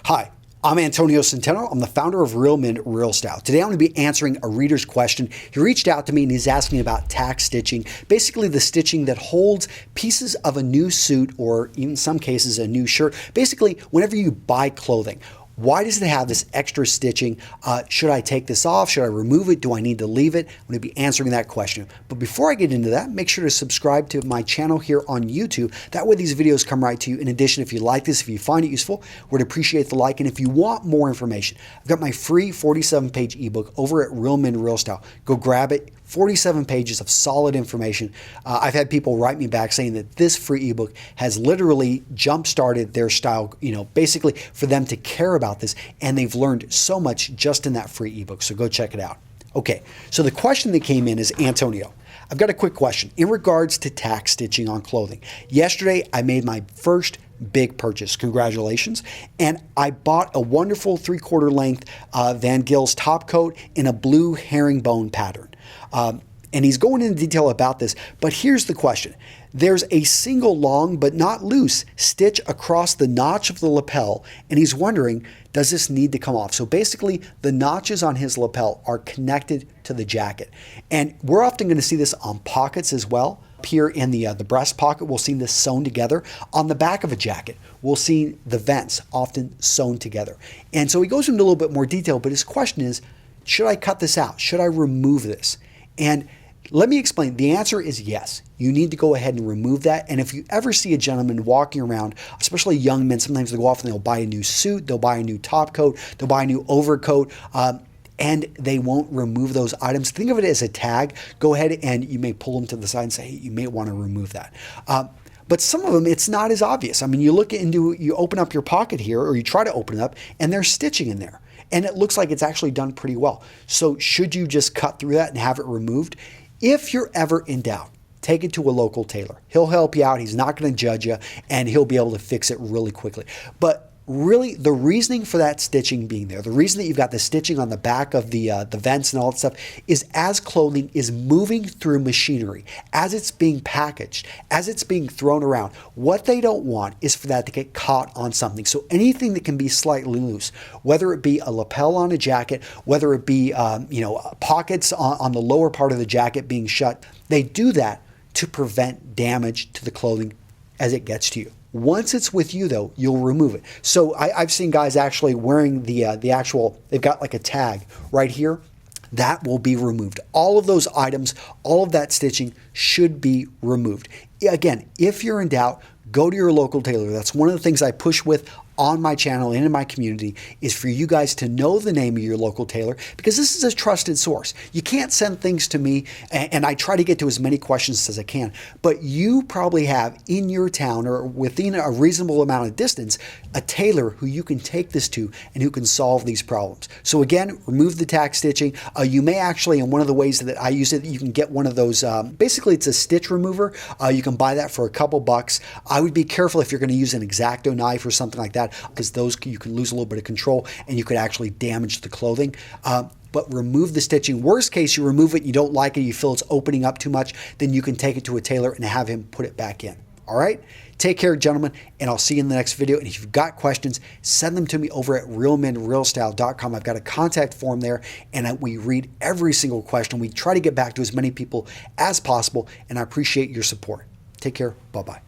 Hi, I'm Antonio Centeno. I'm the founder of Real Men Real Style. Today I'm going to be answering a reader's question. He reached out to me and he's asking about tack stitching, basically the stitching that holds pieces of a new suit or in some cases a new shirt. Basically, whenever you buy clothing, why does it have this extra stitching? Should I take this off? Should I remove it? Do I need to leave it? I'm going to be answering that question. But before I get into that, make sure to subscribe to my channel here on YouTube. That way these videos come right to you. In addition, if you like this, if you find it useful, would appreciate the like. And if you want more information, I've got my free 47-page ebook over at Real Men Real Style. Go grab it. 47 pages of solid information. I've had people write me back saying that this free ebook has literally jump-started their style, basically for them to care about this, and they've learned so much just in that free ebook, so go check it out. Okay, so the question that came in is, Antonio, I've got a quick question in regards to tack stitching on clothing. Yesterday, I made my first big purchase. Congratulations. And I bought a wonderful 3/4 length Van Gils top coat in a blue herringbone pattern. And he's going into detail about this, but here's the question. There's a single long but not loose stitch across the notch of the lapel, and he's wondering, does this need to come off? So basically, the notches on his lapel are connected to the jacket. And we're often going to see this on pockets as well. Up here in the breast pocket, we'll see this sewn together. On the back of a jacket, we'll see the vents often sewn together. And so he goes into a little bit more detail, but his question is, should I cut this out? Should I remove this? And let me explain. The answer is yes. You need to go ahead and remove that. And if you ever see a gentleman walking around, especially young men, sometimes they go off and they'll buy a new suit, they'll buy a new top coat, they'll buy a new overcoat, and they won't remove those items. Think of it as a tag. Go ahead and you may pull them to the side and say, hey, you may want to remove that. But some of them, it's not as obvious. I mean, you open up your pocket here, or you try to open it up, and there's stitching in there. And it looks like it's actually done pretty well. So should you just cut through that and have it removed? If you're ever in doubt, take it to a local tailor. He'll help you out. He's not going to judge you, and he'll be able to fix it really quickly. But really, the reasoning for that stitching being there, the reason that you've got the stitching on the back of the vents and all that stuff is as clothing is moving through machinery, as it's being packaged, as it's being thrown around, what they don't want is for that to get caught on something. So anything that can be slightly loose, whether it be a lapel on a jacket, whether it be pockets on the lower part of the jacket being shut, they do that to prevent damage to the clothing as it gets to you. Once it's with you, though, you'll remove it. So I've seen guys actually wearing the actual, they've got like a tag right here. That will be removed. All of those items, all of that stitching should be removed. Again, if you're in doubt, go to your local tailor. That's one of the things I push with on my channel and in my community is for you guys to know the name of your local tailor, because this is a trusted source. You can't send things to me, and I try to get to as many questions as I can, but you probably have in your town or within a reasonable amount of distance a tailor who you can take this to and who can solve these problems. So again, remove the tack stitching. You may actually, in one of the ways that I use it, you can get one of those, basically it's a stitch remover. You can buy that for a couple bucks. I would be careful if you're going to use an X-Acto knife or something like that, because those you can lose a little bit of control and you could actually damage the clothing. But remove the stitching. Worst case, you remove it, you don't like it, you feel it's opening up too much, then you can take it to a tailor and have him put it back in. All right? Take care, gentlemen, and I'll see you in the next video. And if you've got questions, send them to me over at realmenrealstyle.com. I've got a contact form there, and we read every single question. We try to get back to as many people as possible, and I appreciate your support. Take care. Bye-bye.